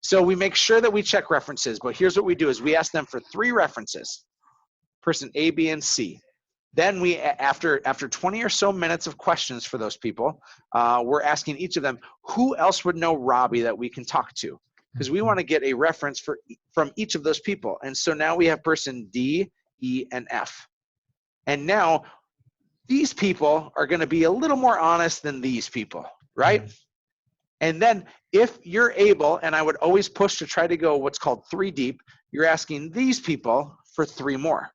So we make sure that we check references, but here's what we do is we ask them for 3 references, person A, B, and C. Then we, after 20 or so minutes of questions for those people, we're asking each of them, who else would know Robbie that we can talk to? Because we want to get a reference from each of those people. And so now we have person D, E, and F. And now these people are going to be a little more honest than these people, right? Mm-hmm. And then if you're able, and I would always push to try to go what's called 3 deep, you're asking these people for 3 more.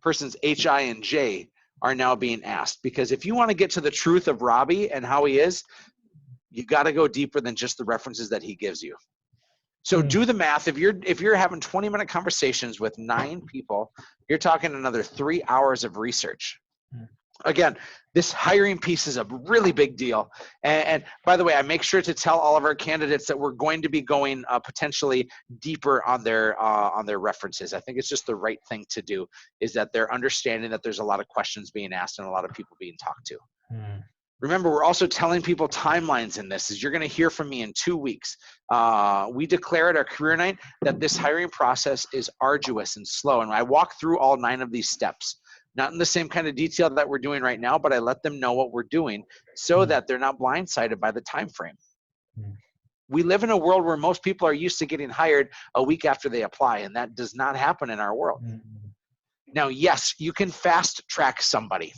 Persons H, I, and J are now being asked, because if you want to get to the truth of Robbie and how he is, you got to go deeper than just the references that he gives you. So do the math. If you're having 20-minute conversations with 9 people, you're talking another 3 hours of research. Again, this hiring piece is a really big deal. And by the way, I make sure to tell all of our candidates that we're going to be going potentially deeper on their references. I think it's just the right thing to do, is that they're understanding that there's a lot of questions being asked and a lot of people being talked to. Remember, we're also telling people timelines in this. Is you're going to hear from me in 2 weeks. We declare at our career night that this hiring process is arduous and slow. And I walk through all 9 of these steps, not in the same kind of detail that we're doing right now, but I let them know what we're doing so that they're not blindsided by the time frame. We live in a world where most people are used to getting hired a week after they apply, and that does not happen in our world. Now, yes, you can fast track somebody.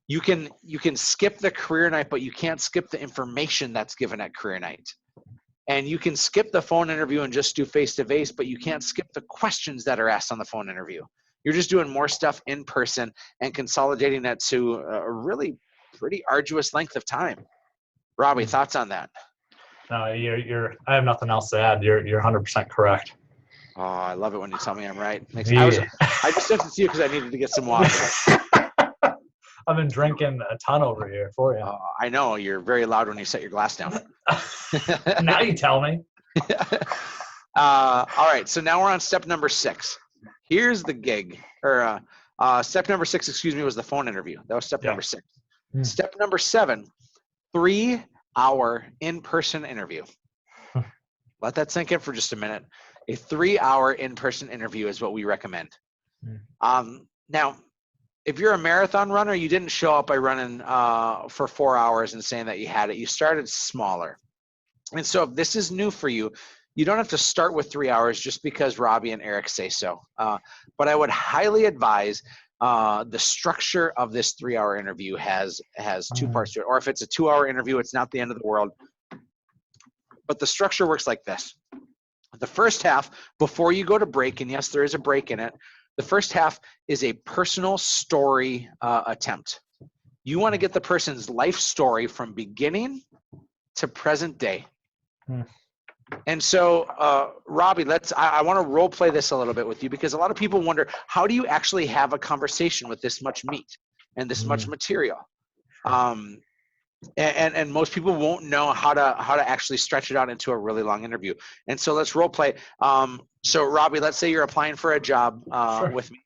You can skip the career night, but you can't skip the information that's given at career night. And you can skip the phone interview and just do face-to-face, but you can't skip the questions that are asked on the phone interview. You're just doing more stuff in person and consolidating that to a really pretty arduous length of time. Robbie, thoughts on that? No, I have nothing else to add. You're 100% correct. Oh, I love it when you tell me I'm right. Yeah. I just sent it to you because I needed to get some water. I've been drinking a ton over here for you. I know. You're very loud when you set your glass down. Now you tell me. All right. So now we're on step number 6. Here's the gig. Or step number 6, excuse me, was the phone interview. That was step number 6. Step number 7, 3-hour in-person interview. Let that sink in for just a minute. A 3-hour in-person interview is what we recommend. Now, if you're a marathon runner, you didn't show up by running for 4 hours and saying that you had it. You started smaller. And so if this is new for you, you don't have to start with 3 hours just because Robbie and Erik say so. But I would highly advise the structure of this 3-hour interview has 2 parts to it. Or if it's a 2-hour interview, it's not the end of the world. But the structure works like this. The first half, before you go to break, and yes, there is a break in it, the first half is a personal story attempt. You want to get the person's life story from beginning to present day. And so, Robbie, I want to role play this a little bit with you, because a lot of people wonder, how do you actually have a conversation with this much meat and this much material? And most people won't know how to actually stretch it out into a really long interview. And so let's role play. So Robbie, let's say you're applying for a job with me.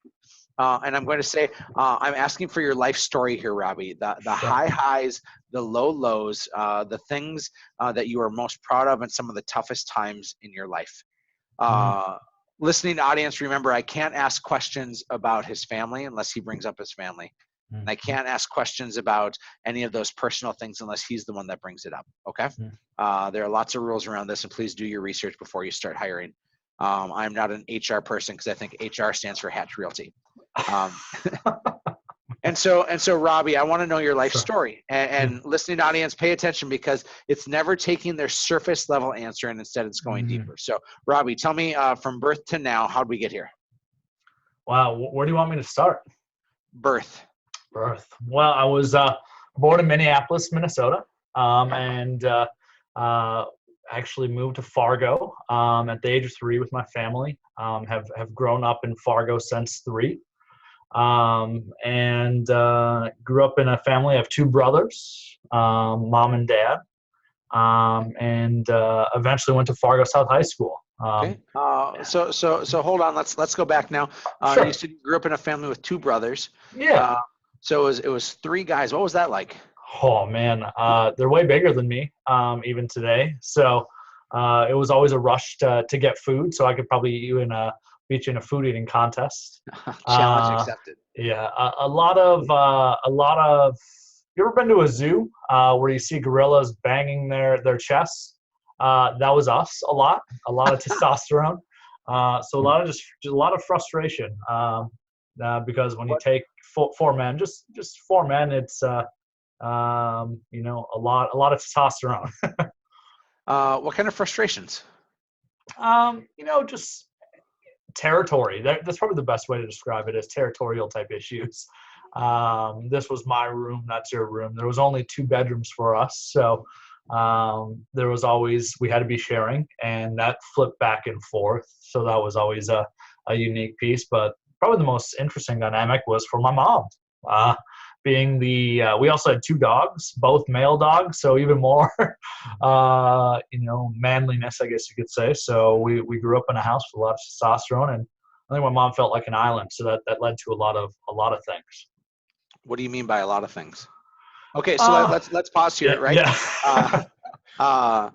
And I'm going to say, I'm asking for your life story here, Robbie. The high highs, the low lows, the things that you are most proud of, and some of the toughest times in your life. Listening audience, remember, I can't ask questions about his family unless he brings up his family. And I can't ask questions about any of those personal things unless he's the one that brings it up. Okay. There are lots of rules around this, and please do your research before you start hiring. I'm not an HR person because I think HR stands for Hatch Realty. And so Robbie, I want to know your life story, and listening audience, pay attention, because it's never taking their surface level answer, and instead it's going deeper. So Robbie, tell me from birth to now, how'd we get here? Wow. Where do you want me to start? Birth. Birth. Well, I was born in Minneapolis, Minnesota, and actually moved to Fargo at the age of 3 with my family. Have grown up in Fargo since 3, and grew up in a family of 2 brothers, mom and dad, and eventually went to Fargo South High School. Okay. So hold on. Let's go back now. Sure. You said you grew up in a family with 2 brothers. Yeah. So it was 3 guys. What was that like? Oh man, they're way bigger than me, even today. So it was always a rush to get food, so I could probably beat you in a food eating contest. Challenge accepted. Yeah, a lot of. You ever been to a zoo where you see gorillas banging their chests? That was us a lot. A lot of testosterone. So a lot of frustration. Because when you take 4 men, just 4 men, it's a lot of testosterone. What kind of frustrations? Just territory. That's probably the best way to describe it, as territorial type issues. This was my room, that's your room. There was only 2 bedrooms for us, so there was always, we had to be sharing, and that flipped back and forth. So that was always a unique piece. But probably the most interesting dynamic was for my mom. Being we also had 2 dogs, both male dogs, so even more, manliness, I guess you could say. So we grew up in a house with a lot of testosterone, and I think my mom felt like an island. So that led to a lot of things. What do you mean by a lot of things? Okay, so let's pause here, right? Yeah.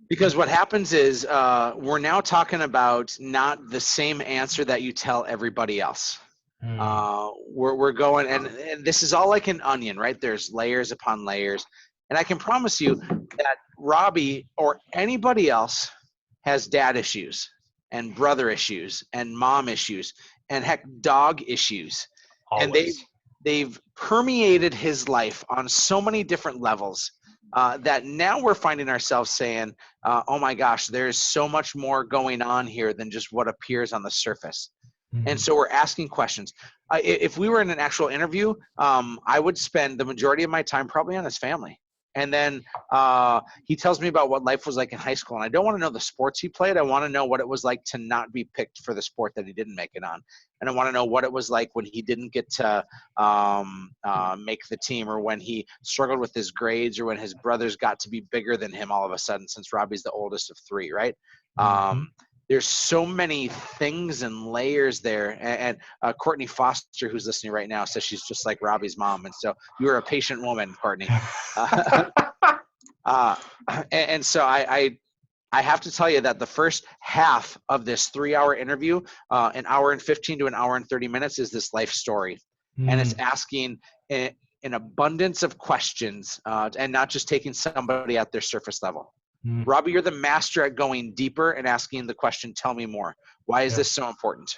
Because what happens is we're now talking about not the same answer that you tell everybody else. We're going, and this is all like an onion, right? There's layers upon layers. And I can promise you that Robbie or anybody else has dad issues and brother issues and mom issues and heck, dog issues. Always. And they've permeated his life on so many different levels that now we're finding ourselves saying, oh my gosh, there's so much more going on here than just what appears on the surface. And so we're asking questions. If we were in an actual interview, I would spend the majority of my time probably on his family. And then he tells me about what life was like in high school. And I don't want to know the sports he played. I want to know what it was like to not be picked for the sport that he didn't make it on. And I want to know what it was like when he didn't get to make the team, or when he struggled with his grades, or when his brothers got to be bigger than him all of a sudden, since Robbie's the oldest of 3, right? There's so many things and layers there. And Courtney Foster, who's listening right now, says she's just like Robbie's mom. And so you are a patient woman, Courtney. And so I have to tell you that the first half of this 3-hour interview, an hour and 15 to an hour and 30 minutes, is this life story. And it's asking an abundance of questions and not just taking somebody at their surface level. Robbie, you're the master at going deeper and asking the question, tell me more. Why is this so important?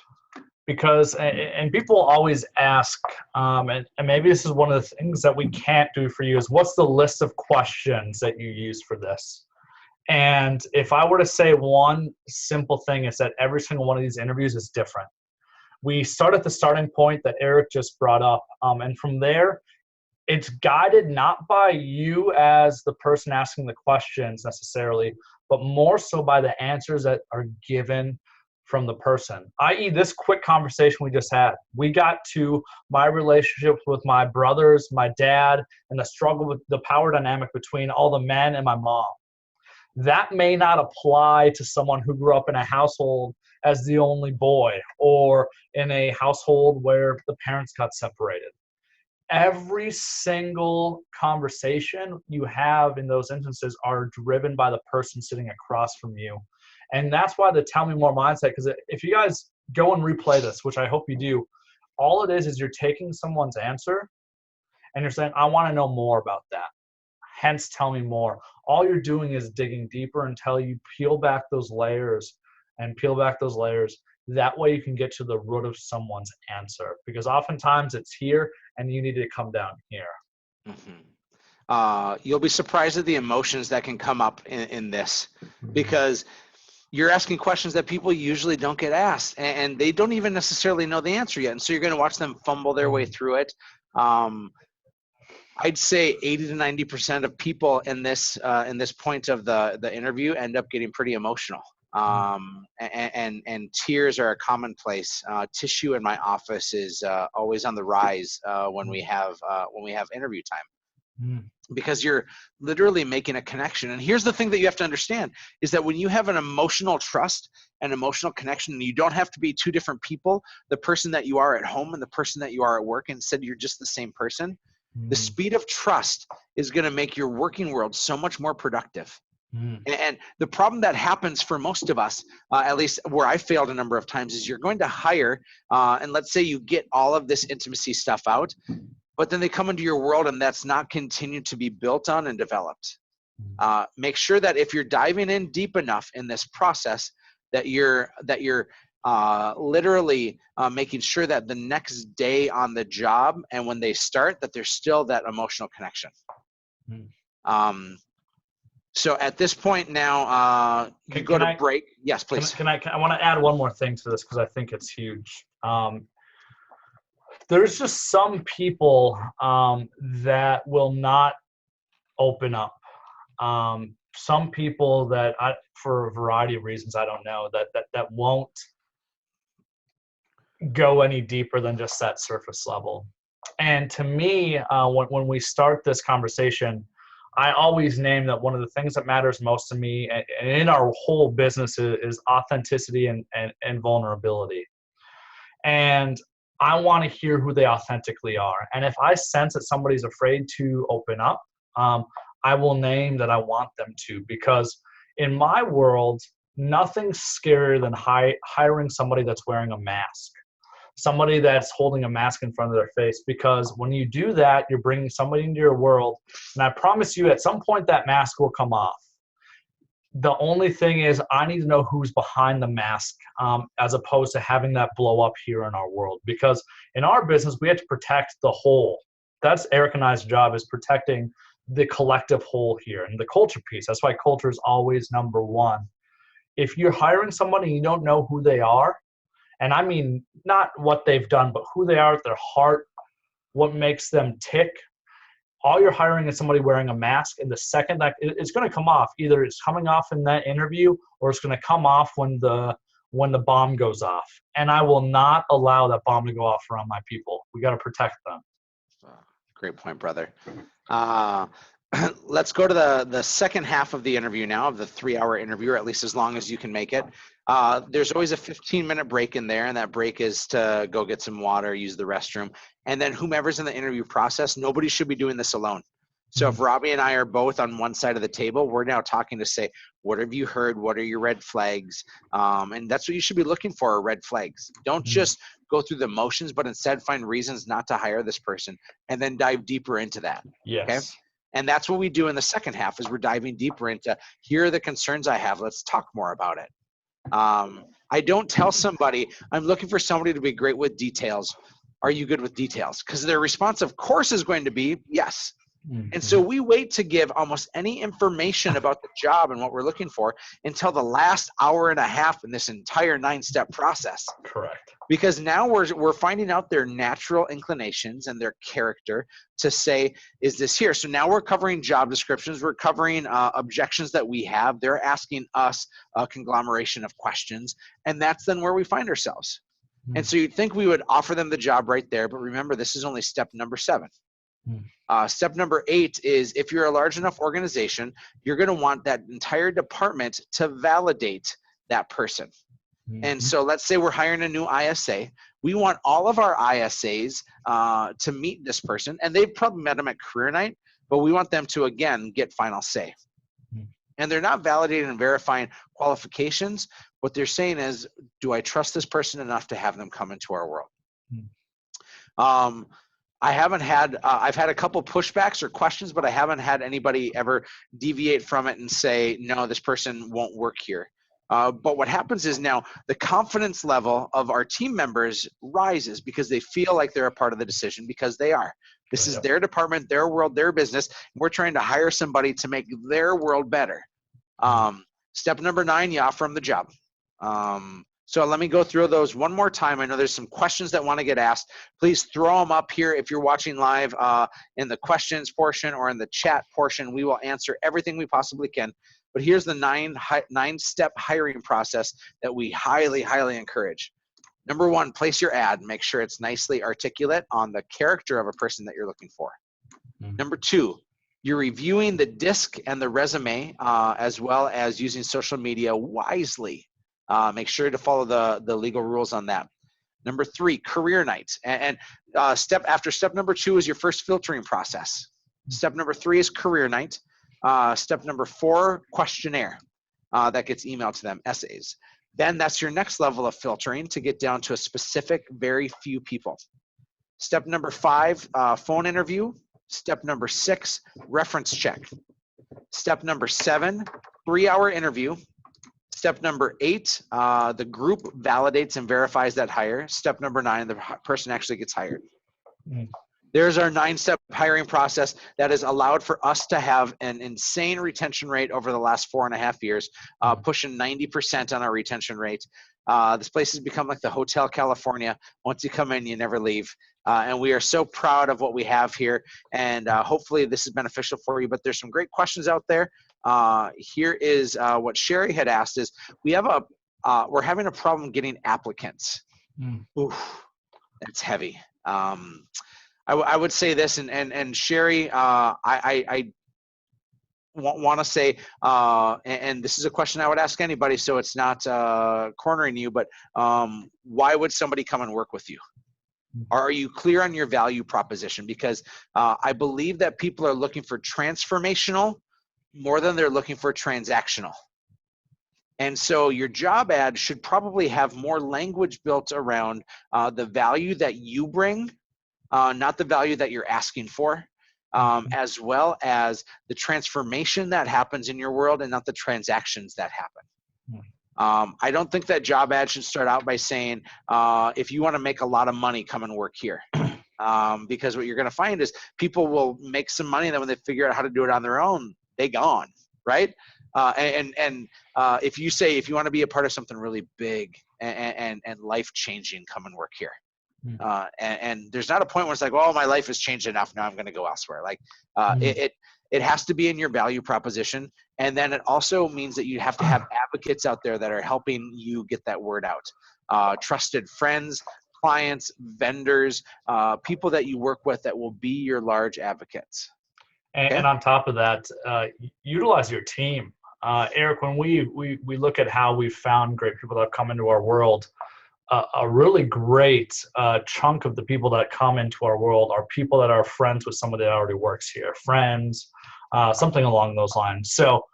Because, and people always ask, and maybe this is one of the things that we can't do for you, is what's the list of questions that you use for this? And if I were to say one simple thing, is that every single one of these interviews is different. We start at the starting point that Erik just brought up, and from there, it's guided not by you as the person asking the questions necessarily, but more so by the answers that are given from the person, i.e. this quick conversation we just had. We got to my relationships with my brothers, my dad, and the struggle with the power dynamic between all the men and my mom. That may not apply to someone who grew up in a household as the only boy, or in a household where the parents got separated. Every single conversation you have in those instances are driven by the person sitting across from you. And that's why the tell me more mindset, because if you guys go and replay this, which I hope you do, all it is you're taking someone's answer and you're saying, I want to know more about that. Hence, tell me more. All you're doing is digging deeper until you peel back those layers and peel back those layers. That way you can get to the root of someone's answer, because oftentimes it's here and you need to come down here. You'll be surprised at the emotions that can come up in this, because you're asking questions that people usually don't get asked, and they don't even necessarily know the answer yet. And so you're going to watch them fumble their way through it. I'd say 80 to 90% of people in this point of the interview end up getting pretty emotional. And tears are a commonplace. Tissue in my office is always on the rise when we have interview time, because you're literally making a connection. And here's the thing that you have to understand is that when you have an emotional trust and emotional connection, you don't have to be two different people, the person that you are at home and the person that you are at work, instead you're just the same person. The speed of trust is going to make your working world so much more productive. And the problem that happens for most of us, at least where I failed a number of times, is you're going to hire, and let's say you get all of this intimacy stuff out, but then they come into your world and that's not continued to be built on and developed. Make sure that if you're diving in deep enough in this process, that you're literally making sure that the next day on the job and when they start, that there's still that emotional connection. So at this point now, you go to break. Yes, please. I want to add one more thing to this because I think it's huge. There's just some people that will not open up. Some people that for a variety of reasons, I don't know, that won't go any deeper than just that surface level. And to me, when we start this conversation, I always name that one of the things that matters most to me and in our whole business is authenticity and vulnerability. And I want to hear who they authentically are. And if I sense that somebody's afraid to open up, I will name that I want them to, because in my world, nothing's scarier than hiring somebody that's wearing a mask, somebody that's holding a mask in front of their face, because when you do that, you're bringing somebody into your world. And I promise you, at some point, that mask will come off. The only thing is I need to know who's behind the mask, as opposed to having that blow up here in our world. Because in our business, we have to protect the whole. That's Erik and I's job, is protecting the collective whole here. And the culture piece, that's why culture is always number one. If you're hiring somebody and you don't know who they are, and I mean not what they've done, but who they are at their heart, what makes them tick, all you're hiring is somebody wearing a mask. And the second that it's going to come off, either it's coming off in that interview or it's going to come off when the bomb goes off. And I will not allow that bomb to go off around my people. We got to protect them. Great point, brother. Let's go to the second half of the interview now, of the 3-hour interview, or at least as long as you can make it. There's always a 15-minute break in there, and that break is to go get some water, use the restroom. And then whomever's in the interview process, nobody should be doing this alone. So if Robbie and I are both on one side of the table, we're now talking to say, what have you heard? What are your red flags? And that's what you should be looking for, are red flags. Don't just go through the motions, but instead find reasons not to hire this person and then dive deeper into that. Yes. Okay? And that's what we do in the second half, is we're diving deeper into, here are the concerns I have. Let's talk more about it. I don't tell somebody, I'm looking for somebody to be great with details. Are you good with details? Because their response, of course, is going to be yes. And so we wait to give almost any information about the job and what we're looking for until the last hour and a half in this entire 9-step process. Correct. Because now we're finding out their natural inclinations and their character to say, is this here? So now we're covering job descriptions. We're covering objections that we have. They're asking us a conglomeration of questions. And that's then where we find ourselves. And so you'd think we would offer them the job right there. But remember, this is only step number 7. Step number 8 is, if you're a large enough organization, you're going to want that entire department to validate that person. And so let's say we're hiring a new ISA. We want all of our ISAs to meet this person, and they've probably met them at career night, but we want them to, again, get final say. And they're not validating and verifying qualifications. What they're saying is, do I trust this person enough to have them come into our world? I haven't had, I've had a couple pushbacks or questions, but I haven't had anybody ever deviate from it and say, no, this person won't work here. But what happens is now the confidence level of our team members rises because they feel like they're a part of the decision, because they are. This is their department, their world, their business. We're trying to hire somebody to make their world better. Step number 9, you offer them the job. So let me go through those one more time. I know there's some questions that want to get asked. Please throw them up here if you're watching live in the questions portion or in the chat portion. We will answer everything we possibly can. But here's the nine-step hiring process that we highly, highly encourage. Number one, place your ad. Make sure it's nicely articulate on the character of a person that you're looking for. Number two, you're reviewing the disc and the resume as well as using social media wisely. Make sure to follow the legal rules on that. Number three, career nights. And step number two is your first filtering process. Step number three is career night. Step number four, questionnaire. That gets emailed to them, essays. Then that's your next level of filtering to get down to a specific, very few people. Step number five, phone interview. Step number six, reference check. Step number seven, 3-hour interview. Step number 8, the group validates and verifies that hire. Step number 9, the person actually gets hired. There's our 9-step hiring process that has allowed for us to have an insane retention rate over the last 4.5 years, pushing 90% on our retention rate. This place has become like the Hotel California. Once you come in, you never leave. And we are so proud of what we have here. And hopefully this is beneficial for you. But there's some great questions out there. Here is what Sherry had asked is, we're having a problem getting applicants. Oof, that's heavy. I would say this, and Sherry, I want to say, and this is a question I would ask anybody, so it's not cornering you, but why would somebody come and work with you? Are you clear on your value proposition? Because I believe that people are looking for transformational more than they're looking for transactional. And so your job ad should probably have more language built around the value that you bring, not the value that you're asking for, as well as the transformation that happens in your world and not the transactions that happen. I don't think that job ad should start out by saying, if you want to make a lot of money, come and work here. Because what you're going to find is people will make some money, and then when they figure out how to do it on their own, they gone, right? If you say, if you want to be a part of something really big and life-changing, come and work here. And there's not a point where it's like, oh, my life has changed enough, now I'm going to go elsewhere. Like it has to be in your value proposition. And then it also means that you have to have advocates out there that are helping you get that word out. Trusted friends, clients, vendors, people that you work with that will be your large advocates. And on top of that, utilize your team. Erik, when we look at how we've found great people that have come into our world, a really great chunk of the people that come into our world are people that are friends with somebody that already works here, friends, something along those lines. So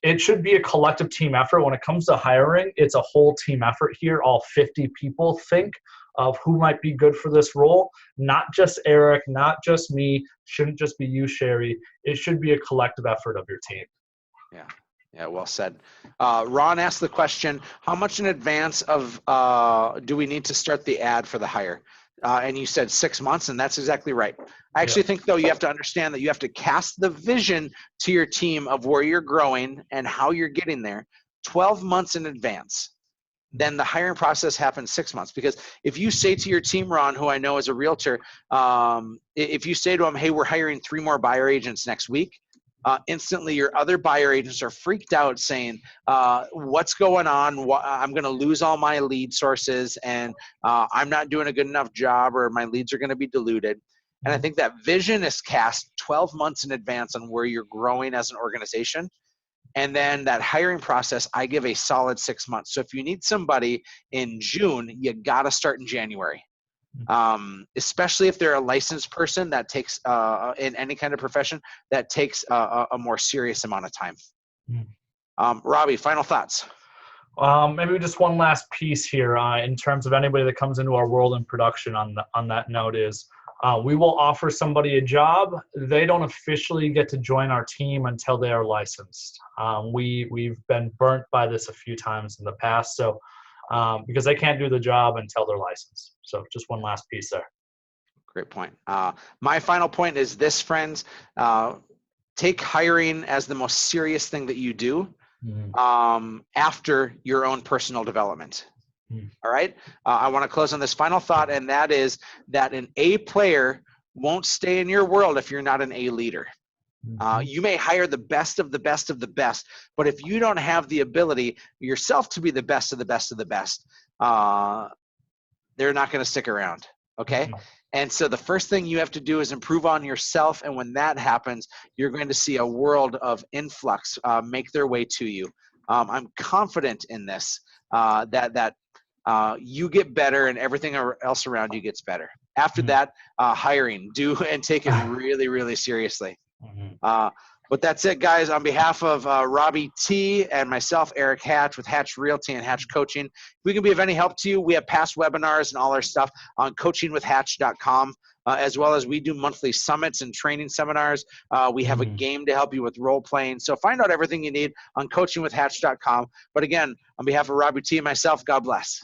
it should be a collective team effort. When it comes to hiring, it's a whole team effort here. All 50 people think of who might be good for this role. Not just Erik, not just me, shouldn't just be you, Sherry. It should be a collective effort of your team. Yeah, well said. Ron asked the question, how much in advance of do we need to start the ad for the hire? And you said 6 months, and that's exactly right. I actually think, though, you have to understand that you have to cast the vision to your team of where you're growing and how you're getting there 12 months in advance. Then the hiring process happens 6 months. Because if you say to your team, Ron, who I know is a realtor, if you say to them, hey, we're hiring 3 more buyer agents next week, instantly your other buyer agents are freaked out saying, what's going on? I'm going to lose all my lead sources, and I'm not doing a good enough job, or my leads are going to be diluted. And I think that vision is cast 12 months in advance on where you're growing as an organization. And then that hiring process, I give a solid 6 months. So if you need somebody in June, you got to start in January. Especially if they're a licensed person, that takes in any kind of profession, that takes a more serious amount of time. Robbie, final thoughts? Maybe just one last piece here in terms of anybody that comes into our world in production on that note is we will offer somebody a job. They don't officially get to join our team until they are licensed. We've been burnt by this a few times in the past. So because they can't do the job until they're licensed. So just one last piece there. Great point. My final point is this, friends. Take hiring as the most serious thing that you do after your own personal development. All right. I want to close on this final thought, and that is that an A player won't stay in your world if you're not an A leader. You may hire the best of the best of the best, but if you don't have the ability yourself to be the best of the best of the best, they're not going to stick around. Okay. And so the first thing you have to do is improve on yourself. And when that happens, you're going to see a world of influx make their way to you. I'm confident in this, that you get better and everything else around you gets better. After that, hiring, do and take it really, really seriously. But that's it, guys. On behalf of Robbie T and myself, Erik Hatch with Hatch Realty and Hatch Coaching, if we can be of any help to you, we have past webinars and all our stuff on coachingwithhatch.com, as well as we do monthly summits and training seminars. We have a game to help you with role playing. So find out everything you need on coachingwithhatch.com. But again, on behalf of Robbie T and myself, God bless.